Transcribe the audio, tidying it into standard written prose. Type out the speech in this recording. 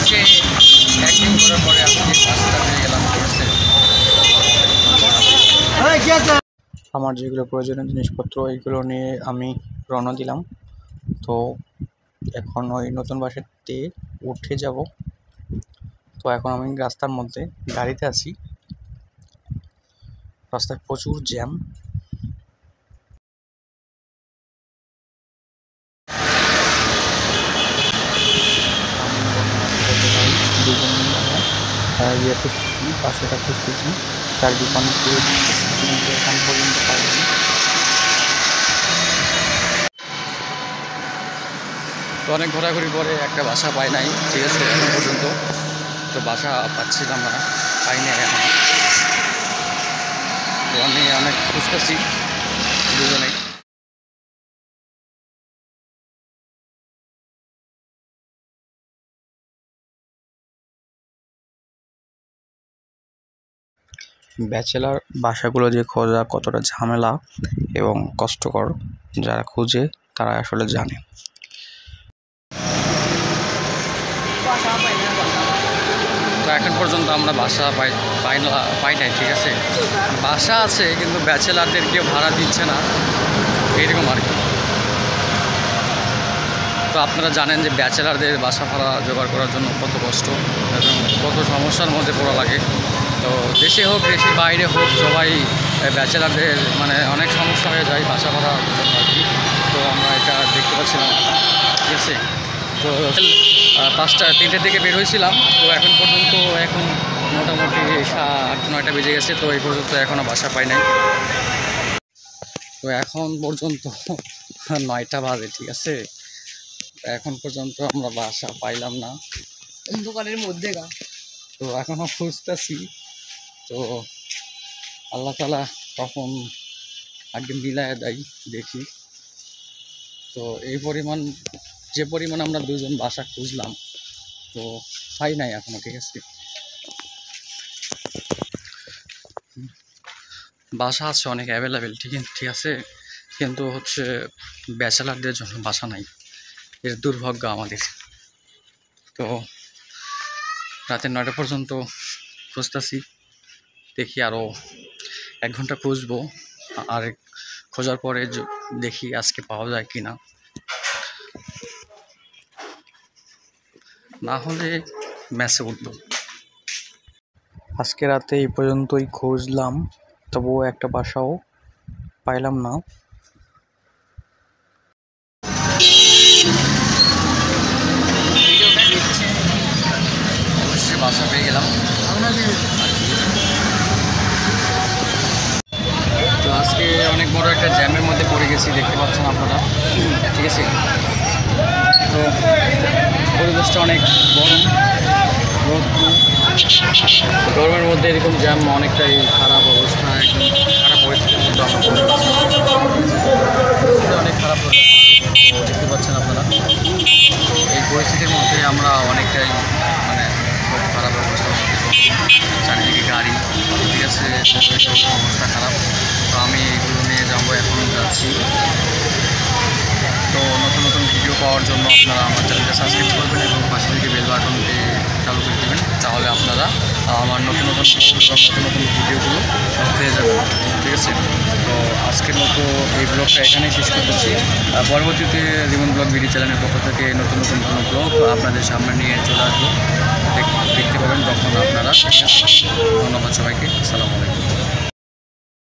আজকে একদিন করার পরে আজকে বাসটা পেয়ে গেলাম। আমার যেগুলো প্রয়োজনীয় জিনিসপত্র এইগুলো নিয়ে আমি রওনা দিলাম। তো এখন ওই নতুন বাসাতে উঠে যাব। তো এখন আমি রাস্তার মধ্যে গাড়িতে আছি, রাস্তায় প্রচুর জ্যাম। ইয়ে খুঁজতেছি, পাশেটা খুঁজতেছি, তার দোকান কিন্তু এখন পর্যন্ত পাইনি। তো অনেক ঘোরাঘুরি পরে একটা বাসা পাই নাই, ঠিক আছে, এখন পর্যন্ত তো বাসা পাচ্ছিলাম না, পাই নাই এখন। তো আমি অনেক খুঁজতেছি দুজনেই। ব্যাচেলার বাসাগুলো যে খোঁজা কতটা ঝামেলা এবং কষ্টকর, যারা খুঁজে তারা আসলে জানে। তো এখন পর্যন্ত আমরা বাসা পাই নাই, ঠিক আছে। বাসা আছে কিন্তু ব্যাচেলারদের কেউ ভাড়া দিচ্ছে না, এইরকম আর কি। তো আপনারা জানেন যে ব্যাচেলারদের বাসা ভাড়া জোগাড় করার জন্য কত কষ্ট এবং কত সমস্যার মধ্যে পড়া লাগে। তো দেশে হোক দেশের বাইরে হোক, সবাই ব্যাচেলারদের মানে অনেক সমস্যা হয়ে যায় বাসা ভাড়ার জন্য আর কি। তো আমরা এটা দেখতে পাচ্ছিলাম, ঠিক আছে। তো 3টা থেকে বের হয়েছিলাম, তো এখন পর্যন্ত এখন মোটামুটি 8-9টা বেজে গেছে। তো এই পর্যন্ত এখনও বাসা পাই নাই। তো এখন পর্যন্ত 9টা বাজে, ঠিক আছে। এখন পর্যন্ত আমরা বাসা পাইলাম না, দোকানের মধ্যে। তো এখনও খুঁজতেছি। তো আল্লাহ তাআলা কখন আগে মিলায় দেয় দেখি। তো এই পরিমাণ যে পরিমাণ আমরা দুজন বাসা খুঁজলাম, তো পাই নাই এখনো, ঠিক আছে। বাসা আছে অনেক অ্যাভেলেবেল, ঠিক আছে, কিন্তু হচ্ছে ব্যাচেলারদের জন্য বাসা নাই। এর দুর্ভাগ্য আমাদের। তো রাতের 9টা পর্যন্ত খুঁজতেছি, দেখি আরও 1 ঘন্টা খুঁজবো। আর খোঁজার পরে দেখি আজকে পাওয়া যায় কি না, না হলে ম্যাচে উঠবো। আজকে রাতে এই পর্যন্তই খুঁজলাম, তবুও একটা বাসাও পাইলাম না। অবশ্যই বাসা পেয়ে গেলাম। তো আজকে অনেক বড় একটা জ্যামের মধ্যে পড়ে গেছি, দেখতে পাচ্ছেন আপনারা, ঠিক আছে। তো পরিবেশটা অনেক গরম, গরমের মধ্যে এরকম জ্যাম অনেকটাই খারাপ অবস্থা, একদম খারাপ পরিস্থিতির মধ্যে আমরা পড়ে গেছি, অনেক খারাপ। তো দেখতে পাচ্ছেন আপনারা, এই পরিস্থিতির মধ্যে আমরা অনেকটাই মানে খুব খারাপ অবস্থার মধ্যে, চারিদিকে গাড়ি, ঠিক আছে, অবস্থা খারাপ। তো আমি এইগুলো নিয়ে যাবো, এখন যাচ্ছি। তো নতুন নতুন ভিডিও পাওয়ার জন্য আপনারা আমার চ্যানেলটা সাবস্ক্রাইব করবেন এবং পাশে থেকে বেল বাটনটি চালু করে দেবেন, তাহলে আপনারা আমার নতুন নতুন ভিডিওগুলো পেয়ে যাবেন, ঠিক আছে। তো আজকের মতো এই ব্লগটা এখানেই শেষ করতেছি। পরবর্তীতে রিমন ব্লগ ভিডিও চ্যানেলের পক্ষ থেকে নতুন নতুন কোনো ব্লগ আপনাদের সামনে নিয়ে চলে আসবো, দেখতে পাবেন তখন আপনারা। ধন্যবাদ সবাইকে, সালাম।